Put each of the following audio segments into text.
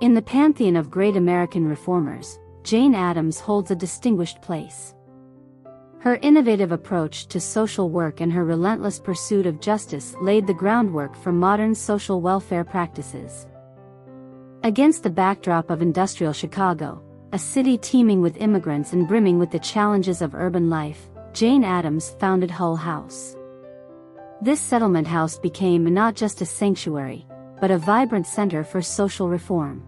In the pantheon of great American reformers, Jane Addams holds a distinguished place. Her innovative approach to social work and her relentless pursuit of justice laid the groundwork for modern social welfare practices. Against the backdrop of industrial Chicago, a city teeming with immigrants and brimming with the challenges of urban life, Jane Addams founded Hull House. This settlement house became not just a sanctuary, but a vibrant center for social reform.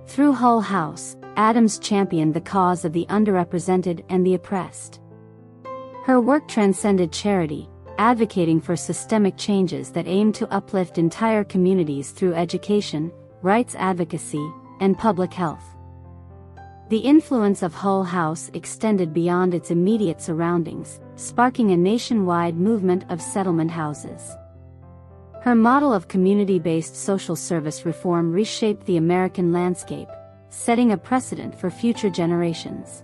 Through Hull House, Addams championed the cause of the underrepresented and the oppressed. Her work transcended charity, advocating for systemic changes that aim to uplift entire communities through education, rights advocacy, and public health. The influence of Hull House extended beyond its immediate surroundings, sparking a nationwide movement of settlement houses. Her model of community-based social service reform reshaped the American landscape, setting a precedent for future generations.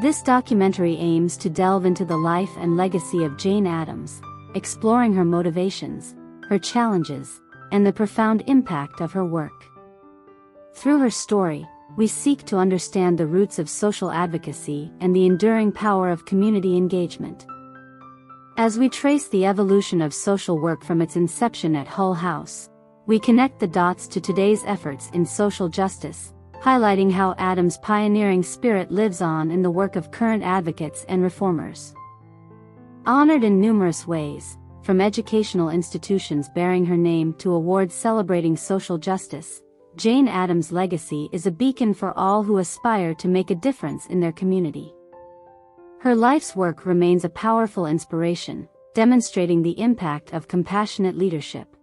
This documentary aims to delve into the life and legacy of Jane Addams, exploring her motivations, her challenges, and the profound impact of her work. Through her story, we seek to understand the roots of social advocacy and the enduring power of community engagement. As we trace the evolution of social work from its inception at Hull House, we connect the dots to today's efforts in social justice, highlighting how Addams' pioneering spirit lives on in the work of current advocates and reformers. Honored in numerous ways, from educational institutions bearing her name to awards celebrating social justice, Jane Addams' legacy is a beacon for all who aspire to make a difference in their community. Her life's work remains a powerful inspiration, demonstrating the impact of compassionate leadership.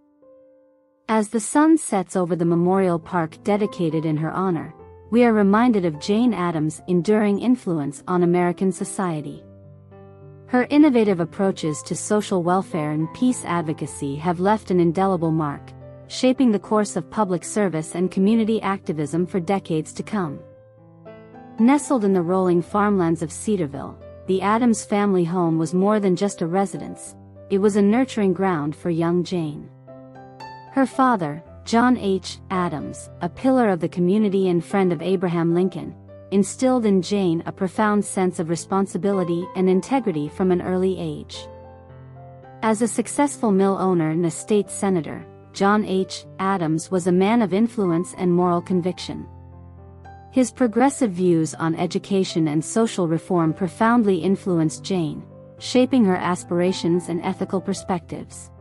As the sun sets over the memorial park dedicated in her honor, we are reminded of Jane Addams' enduring influence on American society. Her innovative approaches to social welfare and peace advocacy have left an indelible mark, shaping the course of public service and community activism for decades to come. Nestled in the rolling farmlands of Cedarville, the Addams family home was more than just a residence, it was a nurturing ground for young Jane. Her father, John H. Addams, a pillar of the community and friend of Abraham Lincoln, instilled in Jane a profound sense of responsibility and integrity from an early age. As a successful mill owner and a state senator, John H. Addams was a man of influence and moral conviction. His progressive views on education and social reform profoundly influenced Jane, shaping her aspirations and ethical perspectives.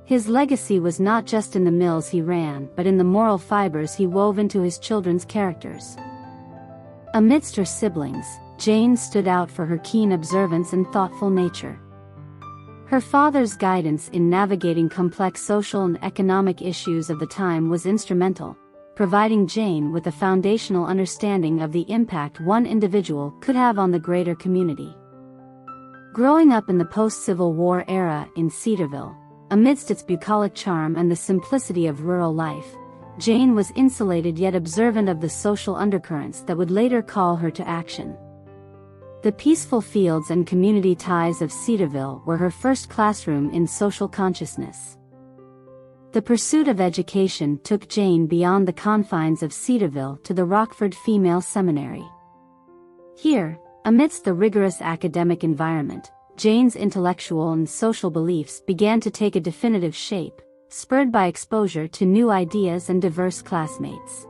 His legacy was not just in the mills he ran but in the moral fibers he wove into his children's characters. Amidst her siblings, Jane stood out for her keen observance and thoughtful nature. Her father's guidance in navigating complex social and economic issues of the time was instrumental, providing Jane with a foundational understanding of the impact one individual could have on the greater community. Growing up in the post-Civil War era in Cedarville, amidst its bucolic charm and the simplicity of rural life, Jane was insulated yet observant of the social undercurrents that would later call her to action. The peaceful fields and community ties of Cedarville were her first classroom in social consciousness. The pursuit of education took Jane beyond the confines of Cedarville to the Rockford Female Seminary. Here, amidst the rigorous academic environment, Jane's intellectual and social beliefs began to take a definitive shape, spurred by exposure to new ideas and diverse classmates.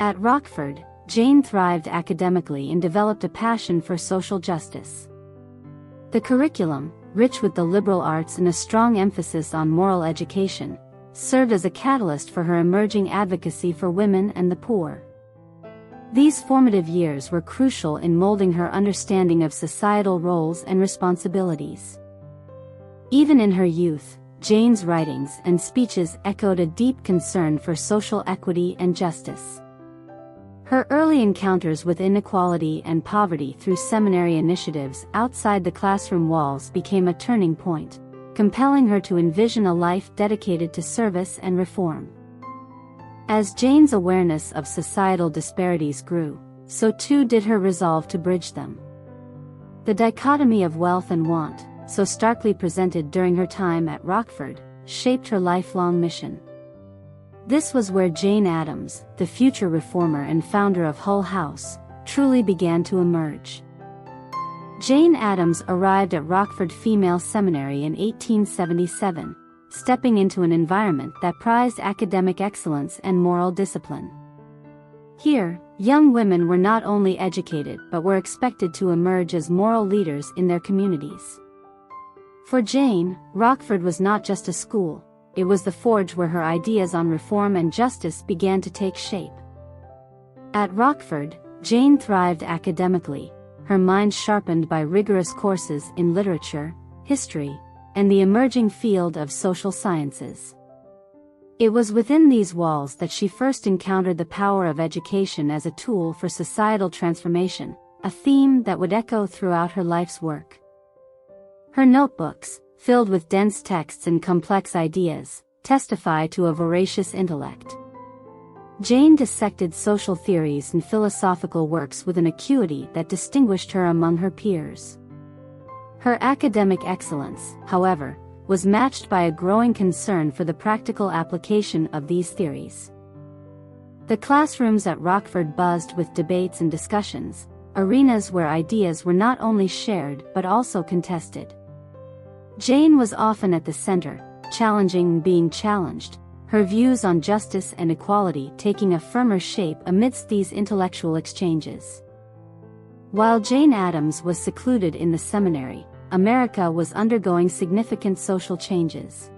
At Rockford, Jane thrived academically and developed a passion for social justice. The curriculum, rich with the liberal arts and a strong emphasis on moral education, served as a catalyst for her emerging advocacy for women and the poor. These formative years were crucial in molding her understanding of societal roles and responsibilities. Even in her youth, Jane's writings and speeches echoed a deep concern for social equity and justice. Her early encounters with inequality and poverty through seminary initiatives outside the classroom walls became a turning point, compelling her to envision a life dedicated to service and reform. As Jane's awareness of societal disparities grew, so too did her resolve to bridge them. The dichotomy of wealth and want, so starkly presented during her time at Rockford, shaped her lifelong mission. This was where Jane Addams, the future reformer and founder of Hull House, truly began to emerge. Jane Addams arrived at Rockford Female Seminary in 1877, stepping into an environment that prized academic excellence and moral discipline. Here, young women were not only educated but were expected to emerge as moral leaders in their communities. For Jane, Rockford was not just a school, it was the forge where her ideas on reform and justice began to take shape. At Rockford, Jane thrived academically, her mind sharpened by rigorous courses in literature, history, and the emerging field of social sciences. It was within these walls that she first encountered the power of education as a tool for societal transformation, a theme that would echo throughout her life's work. Her notebooks, filled with dense texts and complex ideas, testify to a voracious intellect. Jane dissected social theories and philosophical works with an acuity that distinguished her among her peers. Her academic excellence, however, was matched by a growing concern for the practical application of these theories. The classrooms at Rockford buzzed with debates and discussions, arenas where ideas were not only shared but also contested. Jane was often at the center, challenging and being challenged, her views on justice and equality taking a firmer shape amidst these intellectual exchanges. While Jane Addams was secluded in the seminary, America was undergoing significant social changes.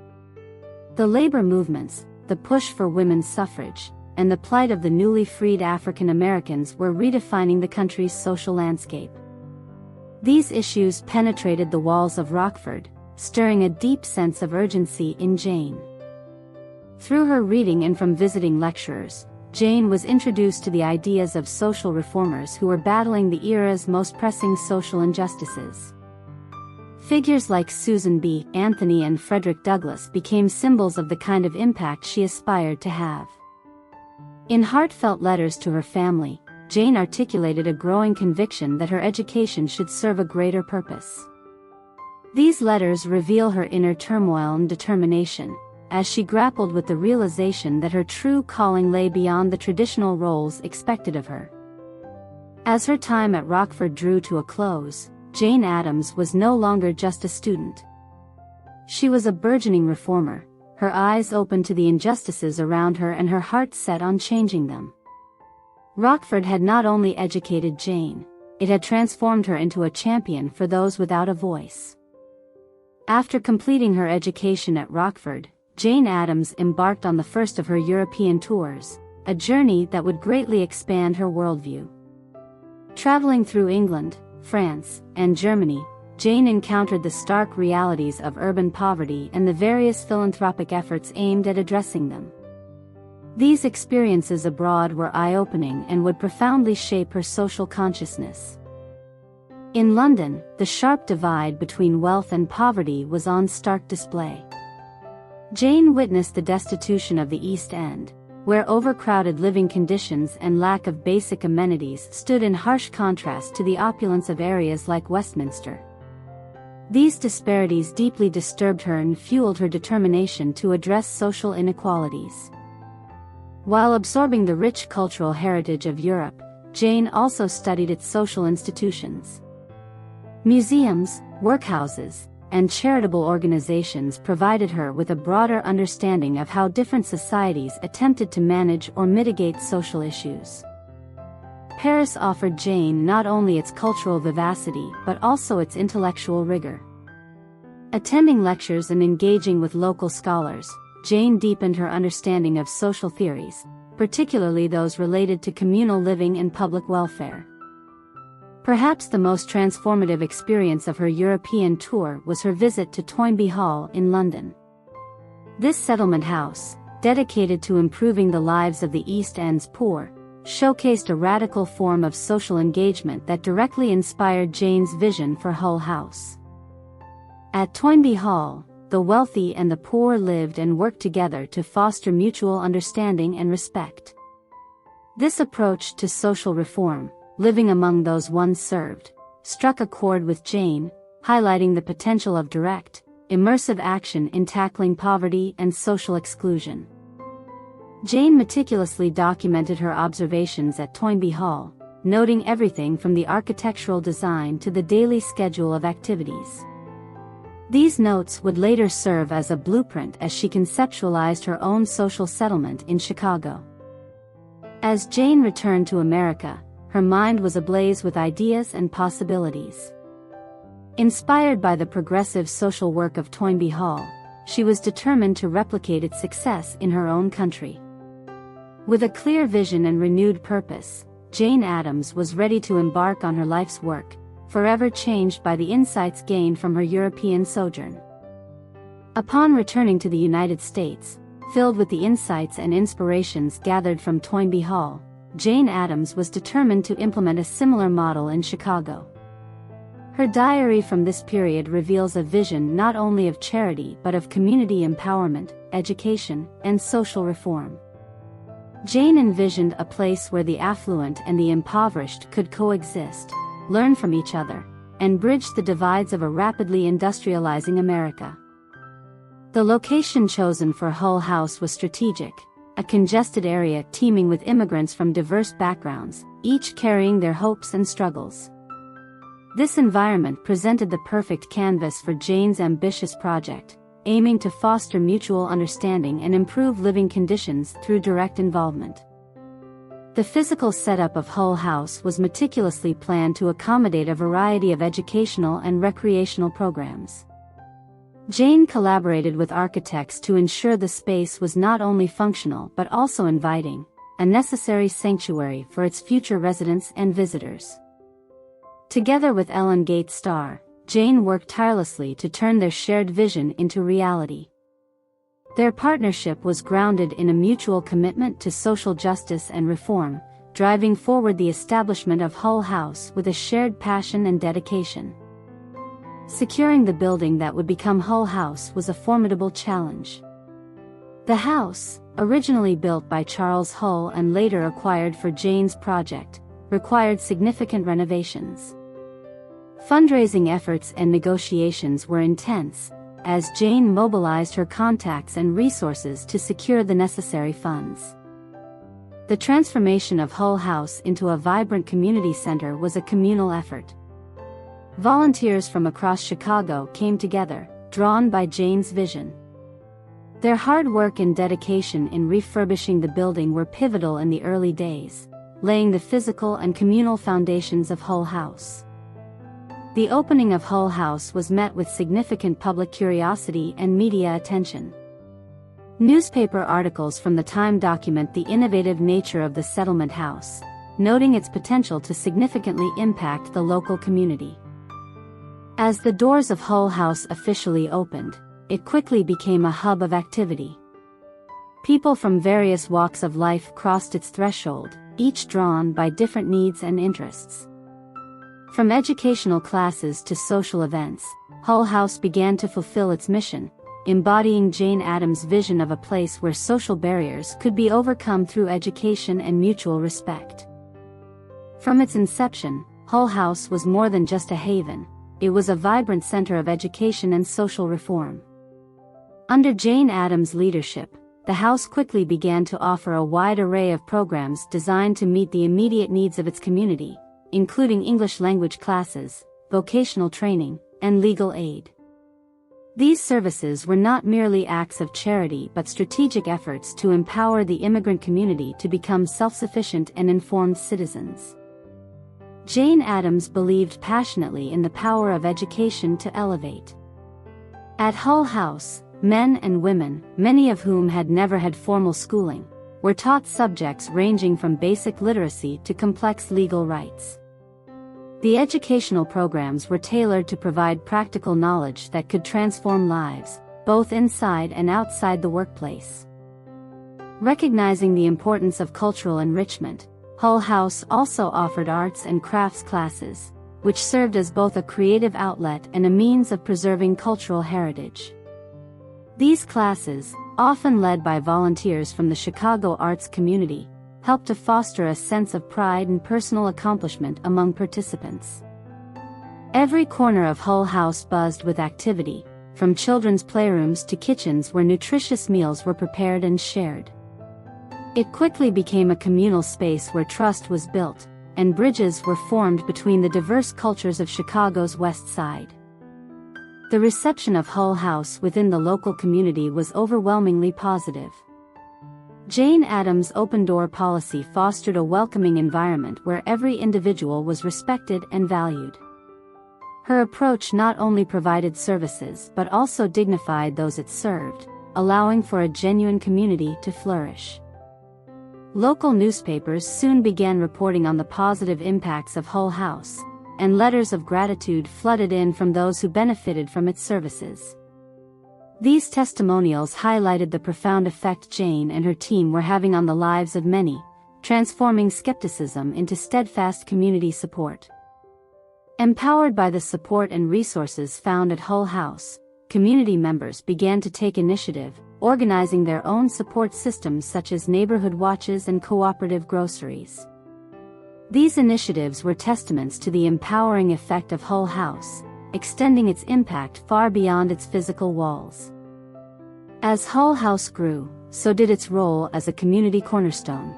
The labor movements, the push for women's suffrage, and the plight of the newly freed African Americans were redefining the country's social landscape. These issues penetrated the walls of Rockford, stirring a deep sense of urgency in Jane. Through her reading and from visiting lecturers, Jane was introduced to the ideas of social reformers who were battling the era's most pressing social injustices. Figures like Susan B. Anthony and Frederick Douglass became symbols of the kind of impact she aspired to have. In heartfelt letters to her family, Jane articulated a growing conviction that her education should serve a greater purpose. These letters reveal her inner turmoil and determination, as she grappled with the realization that her true calling lay beyond the traditional roles expected of her. As her time at Rockford drew to a close, Jane Addams was no longer just a student. She was a burgeoning reformer, her eyes open to the injustices around her and her heart set on changing them. Rockford had not only educated Jane, it had transformed her into a champion for those without a voice. After completing her education at Rockford, Jane Addams embarked on the first of her European tours, a journey that would greatly expand her worldview. Traveling through England, France, and Germany, Jane encountered the stark realities of urban poverty and the various philanthropic efforts aimed at addressing them. These experiences abroad were eye-opening and would profoundly shape her social consciousness. In London, the sharp divide between wealth and poverty was on stark display. Jane witnessed the destitution of the East End, where overcrowded living conditions and lack of basic amenities stood in harsh contrast to the opulence of areas like Westminster. These disparities deeply disturbed her and fueled her determination to address social inequalities. While absorbing the rich cultural heritage of Europe, Jane also studied its social institutions. Museums, workhouses, and charitable organizations provided her with a broader understanding of how different societies attempted to manage or mitigate social issues. Paris offered Jane not only its cultural vivacity but also its intellectual rigor. Attending lectures and engaging with local scholars, Jane deepened her understanding of social theories, particularly those related to communal living and public welfare. Perhaps the most transformative experience of her European tour was her visit to Toynbee Hall in London. This settlement house, dedicated to improving the lives of the East End's poor, showcased a radical form of social engagement that directly inspired Jane's vision for Hull House. At Toynbee Hall, the wealthy and the poor lived and worked together to foster mutual understanding and respect. This approach to social reform, living among those one served, struck a chord with Jane, highlighting the potential of direct, immersive action in tackling poverty and social exclusion. Jane meticulously documented her observations at Toynbee Hall, noting everything from the architectural design to the daily schedule of activities. These notes would later serve as a blueprint as she conceptualized her own social settlement in Chicago. As Jane returned to America, her mind was ablaze with ideas and possibilities. Inspired by the progressive social work of Toynbee Hall, she was determined to replicate its success in her own country. With a clear vision and renewed purpose, Jane Addams was ready to embark on her life's work, forever changed by the insights gained from her European sojourn. Upon returning to the United States, filled with the insights and inspirations gathered from Toynbee Hall, Jane Addams was determined to implement a similar model in Chicago. Her diary from this period reveals a vision not only of charity but of community empowerment, education, and social reform. Jane envisioned a place where the affluent and the impoverished could coexist, learn from each other, and bridge the divides of a rapidly industrializing America. The location chosen for Hull House was strategic, a congested area teeming with immigrants from diverse backgrounds, each carrying their hopes and struggles. This environment presented the perfect canvas for Jane's ambitious project, aiming to foster mutual understanding and improve living conditions through direct involvement. The physical setup of Hull House was meticulously planned to accommodate a variety of educational and recreational programs. Jane collaborated with architects to ensure the space was not only functional but also inviting, a necessary sanctuary for its future residents and visitors. Together with Ellen Gates Starr, Jane worked tirelessly to turn their shared vision into reality. Their partnership was grounded in a mutual commitment to social justice and reform, driving forward the establishment of Hull House with a shared passion and dedication. Securing the building that would become Hull House was a formidable challenge. The house, originally built by Charles Hull and later acquired for Jane's project, required significant renovations. Fundraising efforts and negotiations were intense, as Jane mobilized her contacts and resources to secure the necessary funds. The transformation of Hull House into a vibrant community center was a communal effort. Volunteers from across Chicago came together, drawn by Jane's vision. Their hard work and dedication in refurbishing the building were pivotal in the early days, laying the physical and communal foundations of Hull House. The opening of Hull House was met with significant public curiosity and media attention. Newspaper articles from the time document the innovative nature of the settlement house, noting its potential to significantly impact the local community. As the doors of Hull House officially opened, it quickly became a hub of activity. People from various walks of life crossed its threshold, each drawn by different needs and interests. From educational classes to social events, Hull House began to fulfill its mission, embodying Jane Addams' vision of a place where social barriers could be overcome through education and mutual respect. From its inception, Hull House was more than just a haven, it was a vibrant center of education and social reform. Under Jane Addams' leadership, the house quickly began to offer a wide array of programs designed to meet the immediate needs of its community, including English language classes, vocational training, and legal aid. These services were not merely acts of charity but strategic efforts to empower the immigrant community to become self-sufficient and informed citizens. Jane Addams believed passionately in the power of education to elevate. At Hull House, men and women, many of whom had never had formal schooling, were taught subjects ranging from basic literacy to complex legal rights. The educational programs were tailored to provide practical knowledge that could transform lives, both inside and outside the workplace. Recognizing the importance of cultural enrichment, Hull House also offered arts and crafts classes, which served as both a creative outlet and a means of preserving cultural heritage. These classes, often led by volunteers from the Chicago arts community, helped to foster a sense of pride and personal accomplishment among participants. Every corner of Hull House buzzed with activity, from children's playrooms to kitchens where nutritious meals were prepared and shared. It quickly became a communal space where trust was built, and bridges were formed between the diverse cultures of Chicago's West Side. The reception of Hull House within the local community was overwhelmingly positive. Jane Addams' open-door policy fostered a welcoming environment where every individual was respected and valued. Her approach not only provided services but also dignified those it served, allowing for a genuine community to flourish. Local newspapers soon began reporting on the positive impacts of Hull House, and letters of gratitude flooded in from those who benefited from its services. These testimonials highlighted the profound effect Jane and her team were having on the lives of many, transforming skepticism into steadfast community support. Empowered by the support and resources found at Hull House, community members began to take initiative, organizing their own support systems such as neighborhood watches and cooperative groceries. These initiatives were testaments to the empowering effect of Hull House, extending its impact far beyond its physical walls. As Hull House grew, so did its role as a community cornerstone.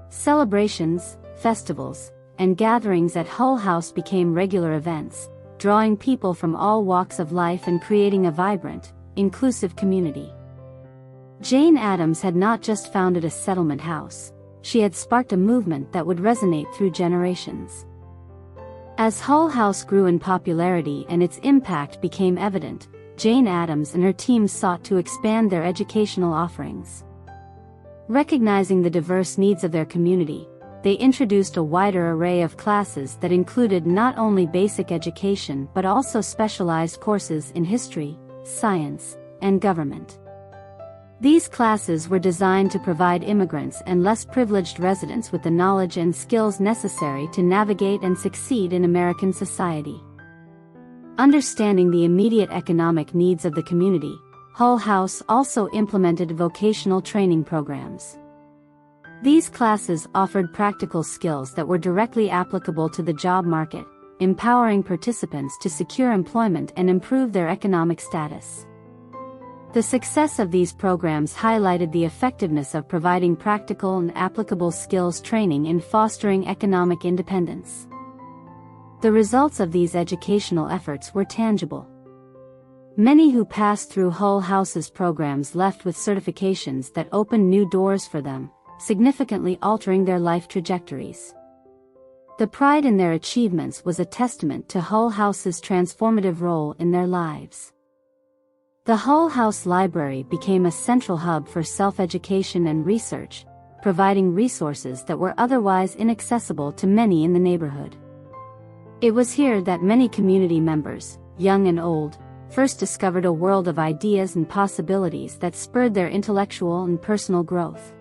Celebrations, festivals, and gatherings at Hull House became regular events, drawing people from all walks of life and creating a vibrant, inclusive community. Jane Addams had not just founded a settlement house, she had sparked a movement that would resonate through generations. As Hull House grew in popularity and its impact became evident, Jane Addams and her team sought to expand their educational offerings. Recognizing the diverse needs of their community, they introduced a wider array of classes that included not only basic education but also specialized courses in history, science, and government. These classes were designed to provide immigrants and less privileged residents with the knowledge and skills necessary to navigate and succeed in American society. Understanding the immediate economic needs of the community, Hull House also implemented vocational training programs. These classes offered practical skills that were directly applicable to the job market, empowering participants to secure employment and improve their economic status. The success of these programs highlighted the effectiveness of providing practical and applicable skills training in fostering economic independence. The results of these educational efforts were tangible. Many who passed through Hull House's programs left with certifications that opened new doors for them, significantly altering their life trajectories. The pride in their achievements was a testament to Hull House's transformative role in their lives. The Hull House Library became a central hub for self-education and research, providing resources that were otherwise inaccessible to many in the neighborhood. It was here that many community members, young and old, first discovered a world of ideas and possibilities that spurred their intellectual and personal growth.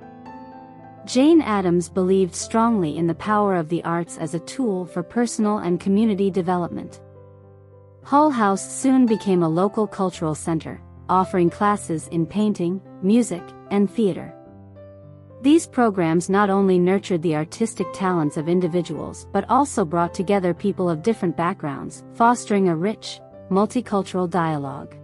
Jane Addams believed strongly in the power of the arts as a tool for personal and community development. Hull House soon became a local cultural center, offering classes in painting, music, and theater. These programs not only nurtured the artistic talents of individuals but also brought together people of different backgrounds, fostering a rich, multicultural dialogue.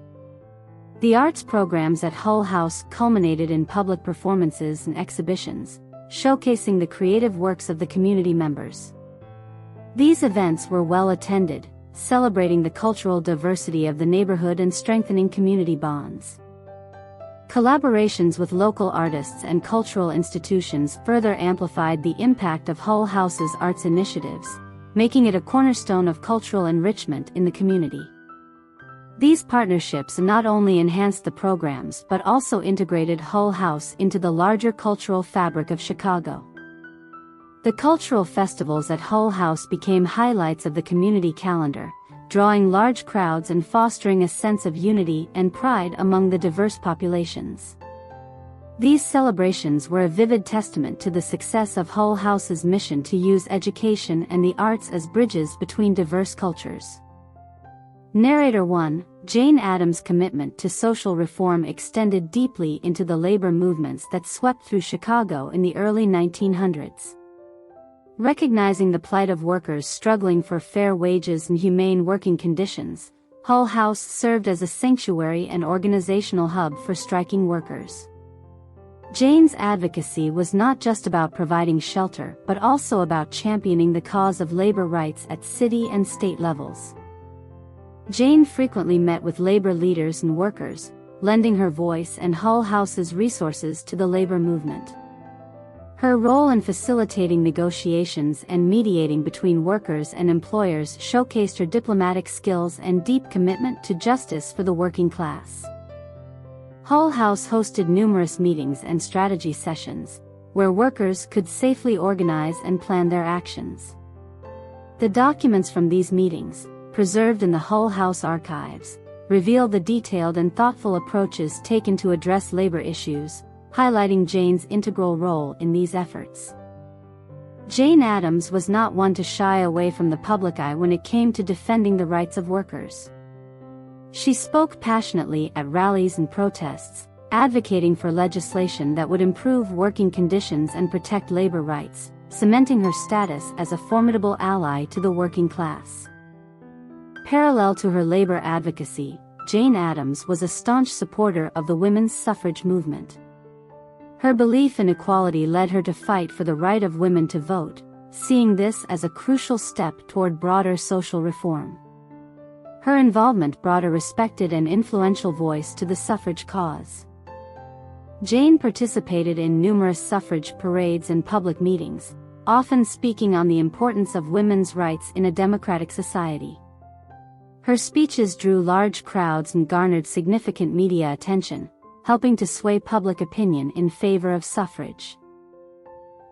The arts programs at Hull House culminated in public performances and exhibitions, showcasing the creative works of the community members. These events were well attended, celebrating the cultural diversity of the neighborhood and strengthening community bonds. Collaborations with local artists and cultural institutions further amplified the impact of Hull House's arts initiatives, making it a cornerstone of cultural enrichment in the community. These partnerships not only enhanced the programs but also integrated Hull House into the larger cultural fabric of Chicago. The cultural festivals at Hull House became highlights of the community calendar, drawing large crowds and fostering a sense of unity and pride among the diverse populations. These celebrations were a vivid testament to the success of Hull House's mission to use education and the arts as bridges between diverse cultures. Narrator 1, Jane Addams' commitment to social reform extended deeply into the labor movements that swept through Chicago in the early 1900s. Recognizing the plight of workers struggling for fair wages and humane working conditions, Hull House served as a sanctuary and organizational hub for striking workers. Jane's advocacy was not just about providing shelter but also about championing the cause of labor rights at city and state levels. Jane frequently met with labor leaders and workers, lending her voice and Hull House's resources to the labor movement. Her role in facilitating negotiations and mediating between workers and employers showcased her diplomatic skills and deep commitment to justice for the working class. Hull House hosted numerous meetings and strategy sessions, where workers could safely organize and plan their actions. The documents from these meetings, preserved in the Hull House archives, reveal the detailed and thoughtful approaches taken to address labor issues, highlighting Jane's integral role in these efforts. Jane Addams was not one to shy away from the public eye when it came to defending the rights of workers. She spoke passionately at rallies and protests, advocating for legislation that would improve working conditions and protect labor rights, cementing her status as a formidable ally to the working class. Parallel to her labor advocacy, Jane Addams was a staunch supporter of the women's suffrage movement. Her belief in equality led her to fight for the right of women to vote, seeing this as a crucial step toward broader social reform. Her involvement brought a respected and influential voice to the suffrage cause. Jane participated in numerous suffrage parades and public meetings, often speaking on the importance of women's rights in a democratic society. Her speeches drew large crowds and garnered significant media attention, helping to sway public opinion in favor of suffrage.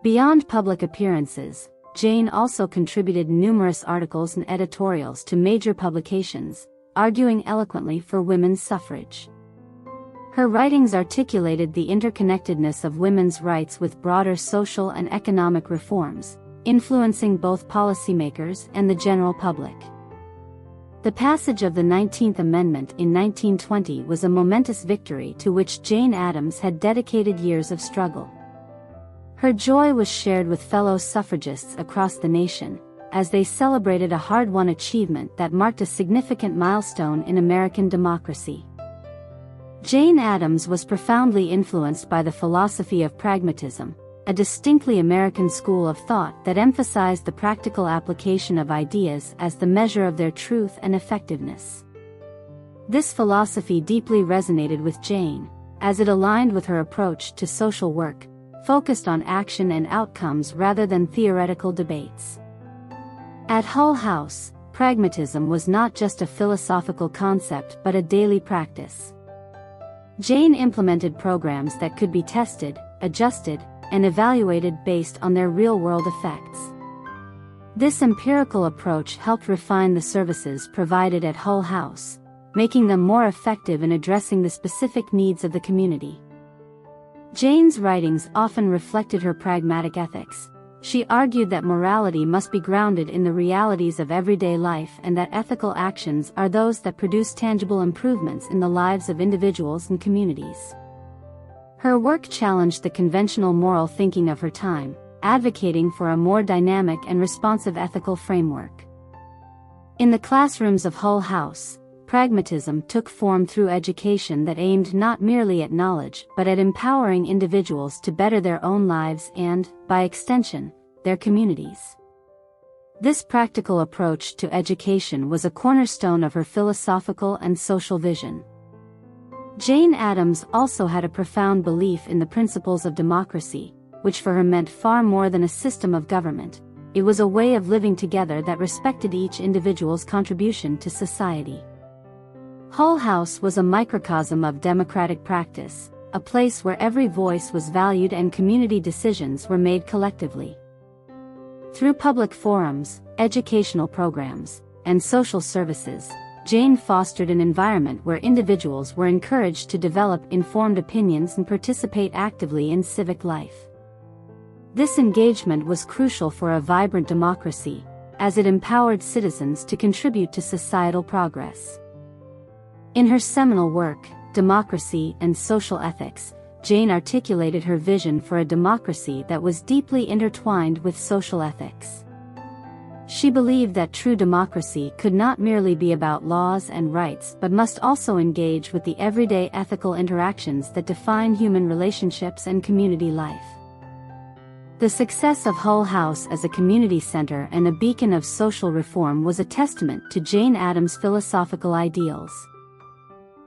Beyond public appearances, Jane also contributed numerous articles and editorials to major publications, arguing eloquently for women's suffrage. Her writings articulated the interconnectedness of women's rights with broader social and economic reforms, influencing both policymakers and the general public. The passage of the 19th Amendment in 1920 was a momentous victory to which Jane Addams had dedicated years of struggle. Her joy was shared with fellow suffragists across the nation, as they celebrated a hard-won achievement that marked a significant milestone in American democracy. Jane Addams was profoundly influenced by the philosophy of pragmatism, a distinctly American school of thought that emphasized the practical application of ideas as the measure of their truth and effectiveness. This philosophy deeply resonated with Jane, as it aligned with her approach to social work, focused on action and outcomes rather than theoretical debates. At Hull House, pragmatism was not just a philosophical concept but a daily practice. Jane implemented programs that could be tested, adjusted, and evaluated based on their real-world effects. This empirical approach helped refine the services provided at Hull House, making them more effective in addressing the specific needs of the community. Jane's writings often reflected her pragmatic ethics. She argued that morality must be grounded in the realities of everyday life and that ethical actions are those that produce tangible improvements in the lives of individuals and communities. Her work challenged the conventional moral thinking of her time, advocating for a more dynamic and responsive ethical framework. In the classrooms of Hull House, pragmatism took form through education that aimed not merely at knowledge but at empowering individuals to better their own lives and, by extension, their communities. This practical approach to education was a cornerstone of her philosophical and social vision. Jane Addams also had a profound belief in the principles of democracy, which for her meant far more than a system of government. It was a way of living together that respected each individual's contribution to society. Hull House was a microcosm of democratic practice, a place where every voice was valued and community decisions were made collectively. Through public forums, educational programs, and social services, Jane fostered an environment where individuals were encouraged to develop informed opinions and participate actively in civic life. This engagement was crucial for a vibrant democracy, as it empowered citizens to contribute to societal progress. In her seminal work, Democracy and Social Ethics, Jane articulated her vision for a democracy that was deeply intertwined with social ethics. She believed that true democracy could not merely be about laws and rights but must also engage with the everyday ethical interactions that define human relationships and community life. The success of Hull House as a community center and a beacon of social reform was a testament to Jane Addams' philosophical ideals.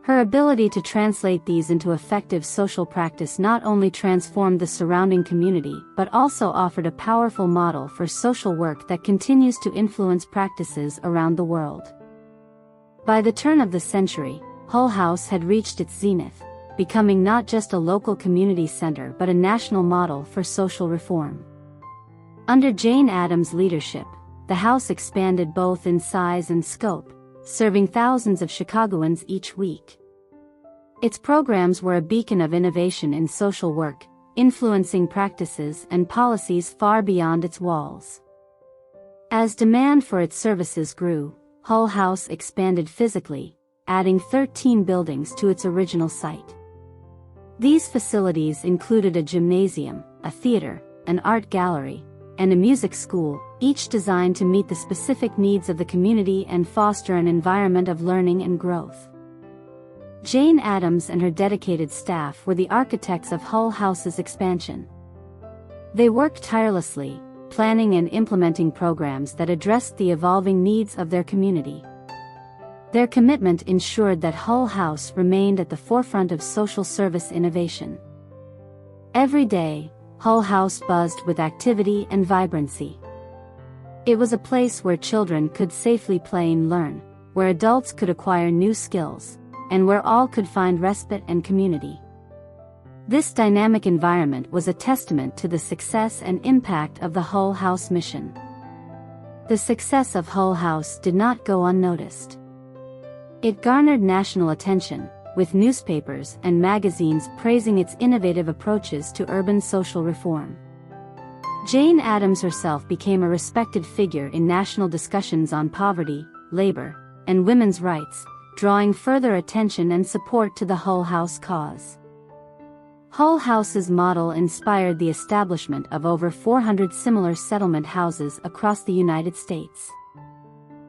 Her ability to translate these into effective social practice not only transformed the surrounding community but also offered a powerful model for social work that continues to influence practices around the world. By the turn of the century, Hull House had reached its zenith, becoming not just a local community center but a national model for social reform. Under Jane Addams' leadership, the house expanded both in size and scope, serving thousands of Chicagoans each week. Its programs were a beacon of innovation in social work, influencing practices and policies far beyond its walls. As demand for its services grew, Hull House expanded physically, adding 13 buildings to its original site. These facilities included a gymnasium, a theater, an art gallery, and a music school, each designed to meet the specific needs of the community and foster an environment of learning and growth. Jane Addams and her dedicated staff were the architects of Hull House's expansion. They worked tirelessly, planning and implementing programs that addressed the evolving needs of their community. Their commitment ensured that Hull House remained at the forefront of social service innovation. Every day, Hull House buzzed with activity and vibrancy. It was a place where children could safely play and learn, where adults could acquire new skills, and where all could find respite and community. This dynamic environment was a testament to the success and impact of the Hull House mission. The success of Hull House did not go unnoticed. It garnered national attention, with newspapers and magazines praising its innovative approaches to urban social reform. Jane Addams herself became a respected figure in national discussions on poverty, labor, and women's rights, drawing further attention and support to the Hull House cause. Hull House's model inspired the establishment of over 400 similar settlement houses across the United States.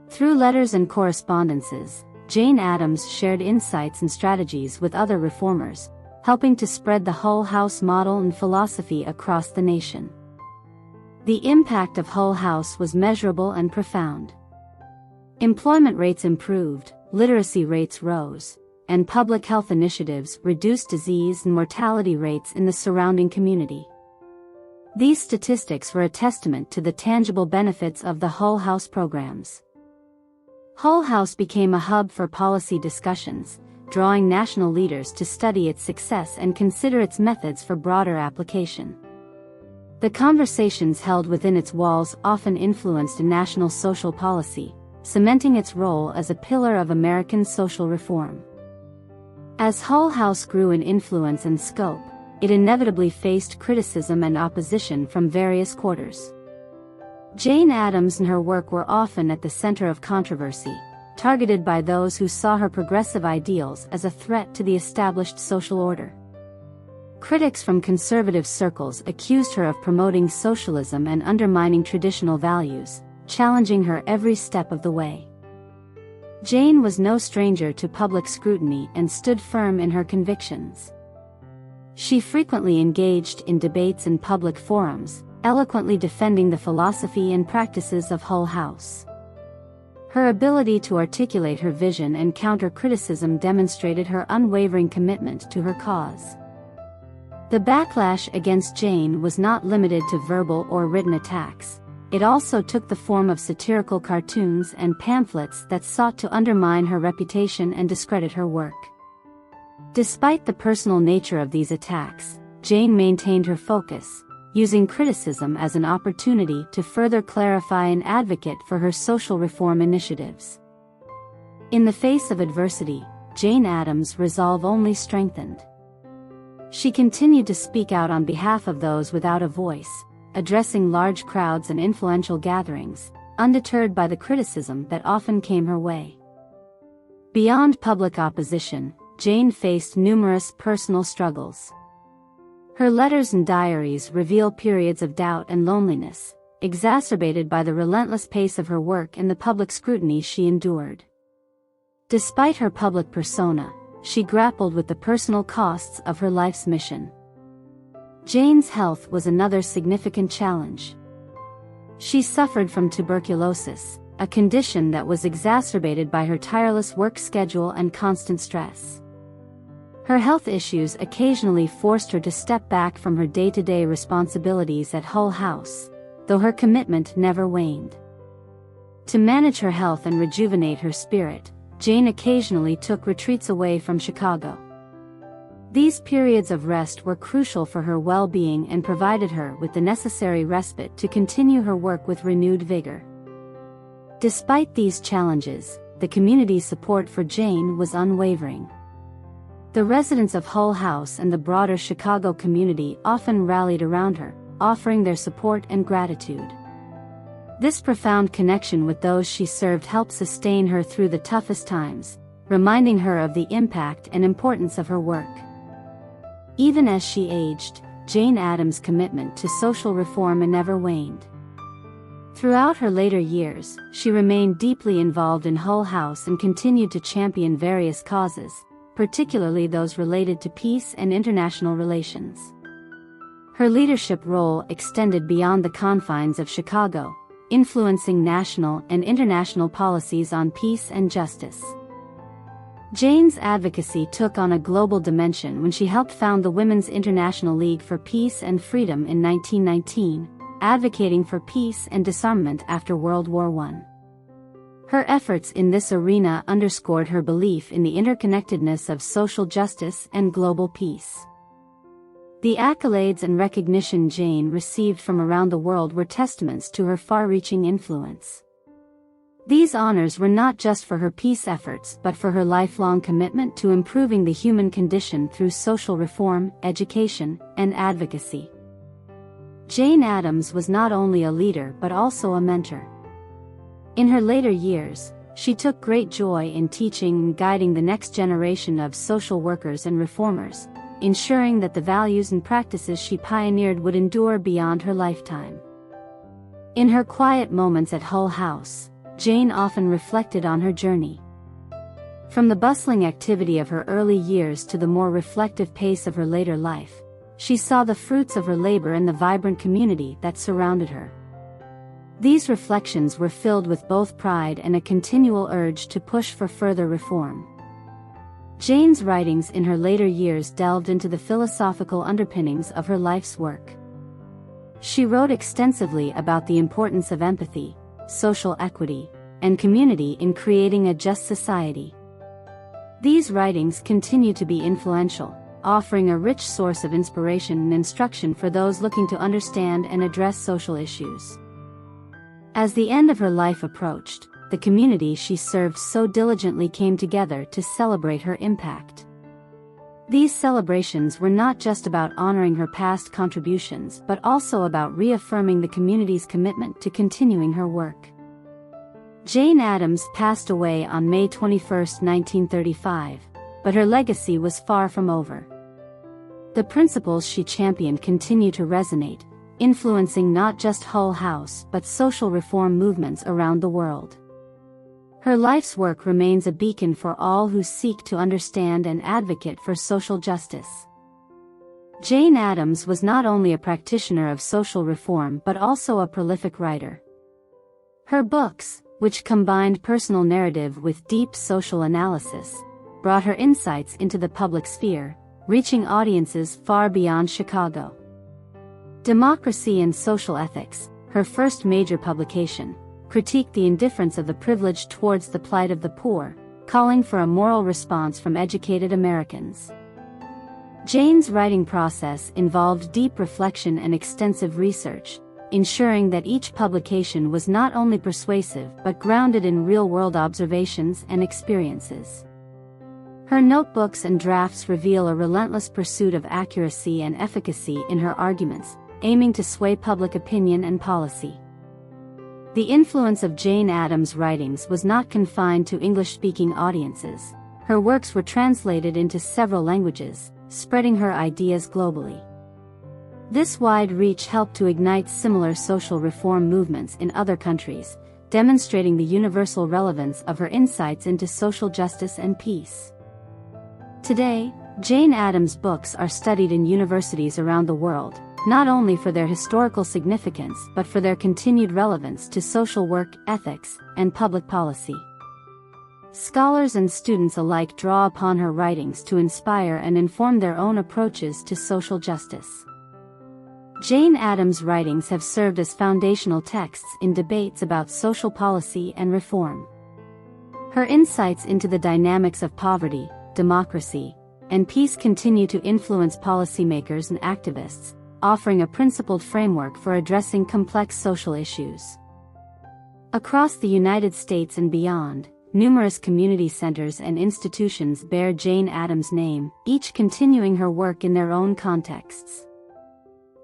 Through letters and correspondences, Jane Addams shared insights and strategies with other reformers, helping to spread the Hull House model and philosophy across the nation. The impact of Hull House was measurable and profound. Employment rates improved, literacy rates rose, and public health initiatives reduced disease and mortality rates in the surrounding community. These statistics were a testament to the tangible benefits of the Hull House programs. Hull House became a hub for policy discussions, drawing national leaders to study its success and consider its methods for broader application. The conversations held within its walls often influenced national social policy, cementing its role as a pillar of American social reform. As Hull House grew in influence and scope, it inevitably faced criticism and opposition from various quarters. Jane Addams and her work were often at the center of controversy, targeted by those who saw her progressive ideals as a threat to the established social order. Critics from conservative circles accused her of promoting socialism and undermining traditional values, challenging her every step of the way. Jane was no stranger to public scrutiny and stood firm in her convictions. She frequently engaged in debates in public forums, eloquently defending the philosophy and practices of Hull House. Her ability to articulate her vision and counter criticism demonstrated her unwavering commitment to her cause. The backlash against Jane was not limited to verbal or written attacks. It also took the form of satirical cartoons and pamphlets that sought to undermine her reputation and discredit her work. Despite the personal nature of these attacks, Jane maintained her focus, using criticism as an opportunity to further clarify and advocate for her social reform initiatives. In the face of adversity, Jane Addams' resolve only strengthened. She continued to speak out on behalf of those without a voice, addressing large crowds and influential gatherings, undeterred by the criticism that often came her way. Beyond public opposition, Jane faced numerous personal struggles. Her letters and diaries reveal periods of doubt and loneliness, exacerbated by the relentless pace of her work and the public scrutiny she endured. Despite her public persona, she grappled with the personal costs of her life's mission. Jane's health was another significant challenge. She suffered from tuberculosis, a condition that was exacerbated by her tireless work schedule and constant stress. Her health issues occasionally forced her to step back from her day-to-day responsibilities at Hull House, though her commitment never waned. To manage her health and rejuvenate her spirit, Jane occasionally took retreats away from Chicago. These periods of rest were crucial for her well-being and provided her with the necessary respite to continue her work with renewed vigor. Despite these challenges, the community's support for Jane was unwavering. The residents of Hull House and the broader Chicago community often rallied around her, offering their support and gratitude. This profound connection with those she served helped sustain her through the toughest times, reminding her of the impact and importance of her work. Even as she aged, Jane Addams' commitment to social reform never waned. Throughout her later years, she remained deeply involved in Hull House and continued to champion various causes, particularly those related to peace and international relations. Her leadership role extended beyond the confines of Chicago, influencing national and international policies on peace and justice. Jane's advocacy took on a global dimension when she helped found the Women's International League for Peace and Freedom in 1919, advocating for peace and disarmament after World War I. Her efforts in this arena underscored her belief in the interconnectedness of social justice and global peace. The accolades and recognition Jane received from around the world were testaments to her far-reaching influence. These honors were not just for her peace efforts but for her lifelong commitment to improving the human condition through social reform, education, and advocacy. Jane Addams was not only a leader but also a mentor. In her later years, she took great joy in teaching and guiding the next generation of social workers and reformers, ensuring that the values and practices she pioneered would endure beyond her lifetime. In her quiet moments at Hull House, Jane often reflected on her journey. From the bustling activity of her early years to the more reflective pace of her later life, she saw the fruits of her labor in the vibrant community that surrounded her. These reflections were filled with both pride and a continual urge to push for further reform. Jane's writings in her later years delved into the philosophical underpinnings of her life's work. She wrote extensively about the importance of empathy, social equity, and community in creating a just society. These writings continue to be influential, offering a rich source of inspiration and instruction for those looking to understand and address social issues. As the end of her life approached, the community she served so diligently came together to celebrate her impact. These celebrations were not just about honoring her past contributions but also about reaffirming the community's commitment to continuing her work. Jane Addams passed away on May 21, 1935, but her legacy was far from over. The principles she championed continue to resonate, influencing not just Hull House but social reform movements around the world. Her life's work remains a beacon for all who seek to understand and advocate for social justice. Jane Addams was not only a practitioner of social reform but also a prolific writer. Her books, which combined personal narrative with deep social analysis, brought her insights into the public sphere, reaching audiences far beyond Chicago. Democracy and Social Ethics, her first major publication, critiqued the indifference of the privileged towards the plight of the poor, calling for a moral response from educated Americans. Jane's writing process involved deep reflection and extensive research, ensuring that each publication was not only persuasive but grounded in real-world observations and experiences. Her notebooks and drafts reveal a relentless pursuit of accuracy and efficacy in her arguments, aiming to sway public opinion and policy. The influence of Jane Addams' writings was not confined to English-speaking audiences. Her works were translated into several languages, spreading her ideas globally. This wide reach helped to ignite similar social reform movements in other countries, demonstrating the universal relevance of her insights into social justice and peace. Today, Jane Addams' books are studied in universities around the world, not only for their historical significance but for their continued relevance to social work, ethics, and public policy. Scholars and students alike draw upon her writings to inspire and inform their own approaches to social justice. Jane Addams' writings have served as foundational texts in debates about social policy and reform. Her insights into the dynamics of poverty, democracy, and peace continue to influence policymakers and activists, offering a principled framework for addressing complex social issues. Across the United States and beyond, numerous community centers and institutions bear Jane Addams' name, each continuing her work in their own contexts.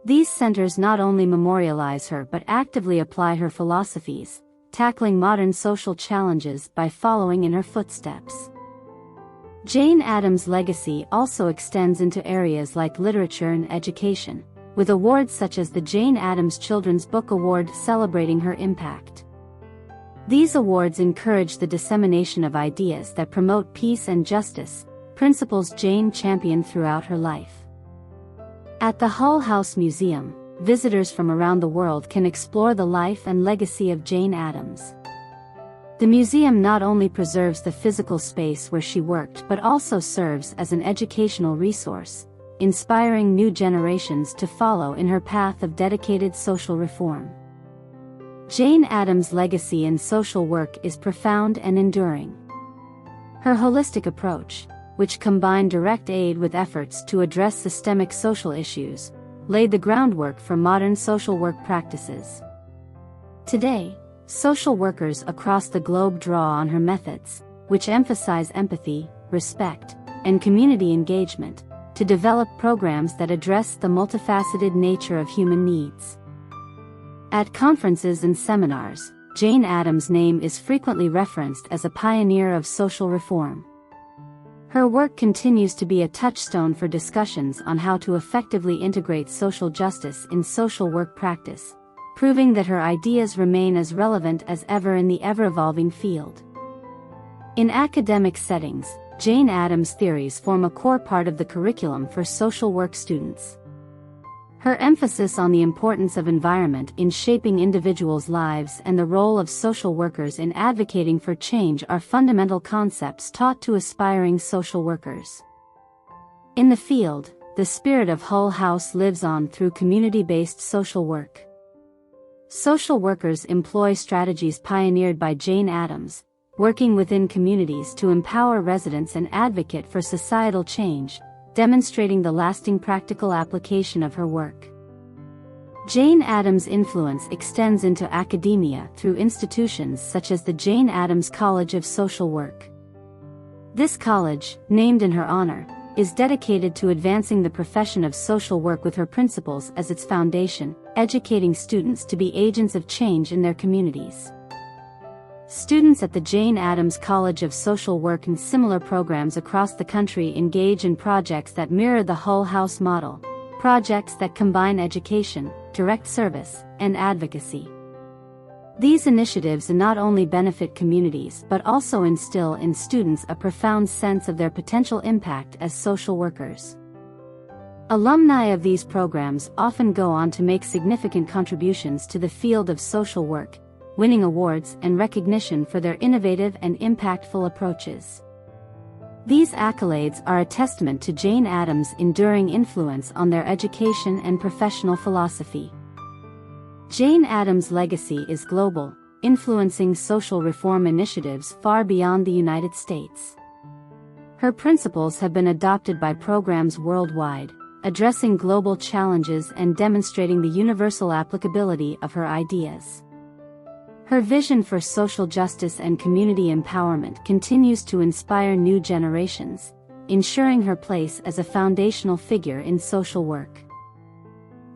These centers not only memorialize her but actively apply her philosophies, tackling modern social challenges by following in her footsteps. Jane Addams' legacy also extends into areas like literature and education, with awards such as the Jane Addams Children's Book Award celebrating her impact. These awards encourage the dissemination of ideas that promote peace and justice, principles Jane championed throughout her life. At the Hull House Museum, visitors from around the world can explore the life and legacy of Jane Addams. The museum not only preserves the physical space where she worked but also serves as an educational resource, inspiring new generations to follow in her path of dedicated social reform. Jane Addams' legacy in social work is profound and enduring. Her holistic approach, which combined direct aid with efforts to address systemic social issues, laid the groundwork for modern social work practices. Today, social workers across the globe draw on her methods, which emphasize empathy, respect, and community engagement, to develop programs that address the multifaceted nature of human needs. At conferences and seminars, Jane Addams' name is frequently referenced as a pioneer of social reform. Her work continues to be a touchstone for discussions on how to effectively integrate social justice in social work practice, proving that her ideas remain as relevant as ever in the ever-evolving field. In academic settings, Jane Addams' theories form a core part of the curriculum for social work students. Her emphasis on the importance of environment in shaping individuals' lives and the role of social workers in advocating for change are fundamental concepts taught to aspiring social workers. In the field, the spirit of Hull House lives on through community-based social work. Social workers employ strategies pioneered by Jane Addams, working within communities to empower residents and advocate for societal change, demonstrating the lasting practical application of her work. Jane Addams' influence extends into academia through institutions such as the Jane Addams College of Social Work. This college, named in her honor, is dedicated to advancing the profession of social work with her principles as its foundation, educating students to be agents of change in their communities. Students at the Jane Addams College of Social Work and similar programs across the country engage in projects that mirror the Hull House model, projects that combine education, direct service, and advocacy. These initiatives not only benefit communities but also instill in students a profound sense of their potential impact as social workers. Alumni of these programs often go on to make significant contributions to the field of social work, winning awards and recognition for their innovative and impactful approaches. These accolades are a testament to Jane Addams' enduring influence on their education and professional philosophy. Jane Addams' legacy is global, influencing social reform initiatives far beyond the United States. Her principles have been adopted by programs worldwide, addressing global challenges and demonstrating the universal applicability of her ideas. Her vision for social justice and community empowerment continues to inspire new generations, ensuring her place as a foundational figure in social work.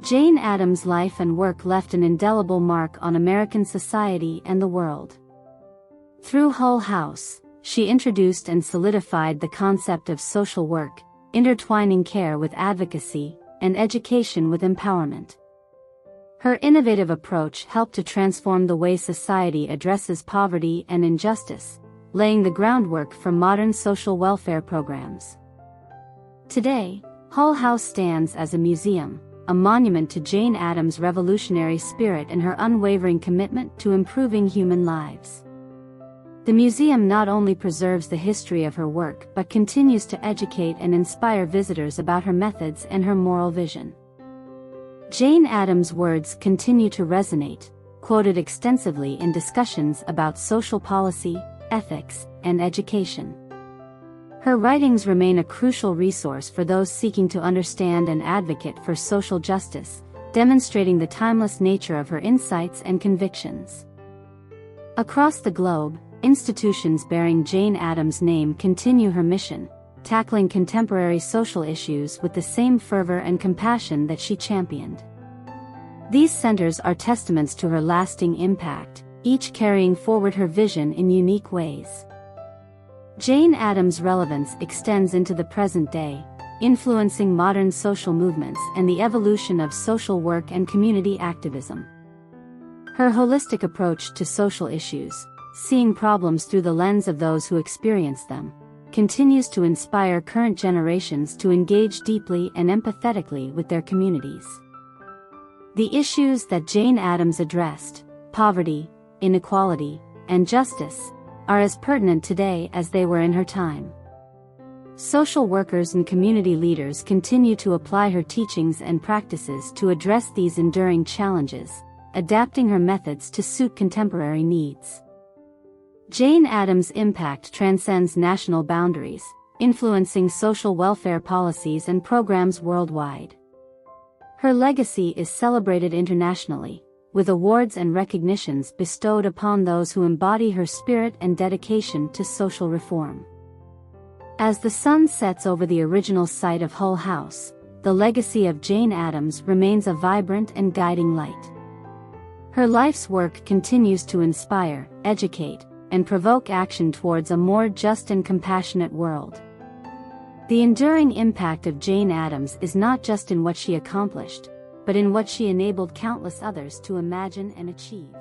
Jane Addams' life and work left an indelible mark on American society and the world. Through Hull House, she introduced and solidified the concept of social work, intertwining care with advocacy, and education with empowerment. Her innovative approach helped to transform the way society addresses poverty and injustice, laying the groundwork for modern social welfare programs. Today, Hull House stands as a museum, a monument to Jane Addams' revolutionary spirit and her unwavering commitment to improving human lives. The museum not only preserves the history of her work but continues to educate and inspire visitors about her methods and her moral vision. Jane Addams' words continue to resonate, quoted extensively in discussions about social policy, ethics, and education. Her writings remain a crucial resource for those seeking to understand and advocate for social justice, demonstrating the timeless nature of her insights and convictions. Across the globe, institutions bearing Jane Addams' name continue her mission, tackling contemporary social issues with the same fervor and compassion that she championed. These centers are testaments to her lasting impact, each carrying forward her vision in unique ways. Jane Addams' relevance extends into the present day, influencing modern social movements and the evolution of social work and community activism. Her holistic approach to social issues, seeing problems through the lens of those who experience them, continues to inspire current generations to engage deeply and empathetically with their communities. The issues that Jane Addams addressed, poverty, inequality, and justice, are as pertinent today as they were in her time. Social workers and community leaders continue to apply her teachings and practices to address these enduring challenges, adapting her methods to suit contemporary needs. Jane Addams' impact transcends national boundaries, influencing social welfare policies and programs worldwide. Her legacy is celebrated internationally, with awards and recognitions bestowed upon those who embody her spirit and dedication to social reform. As the sun sets over the original site of Hull House, the legacy of Jane Addams remains a vibrant and guiding light. Her life's work continues to inspire, educate, and provoke action towards a more just and compassionate world. The enduring impact of Jane Addams is not just in what she accomplished, but in what she enabled countless others to imagine and achieve.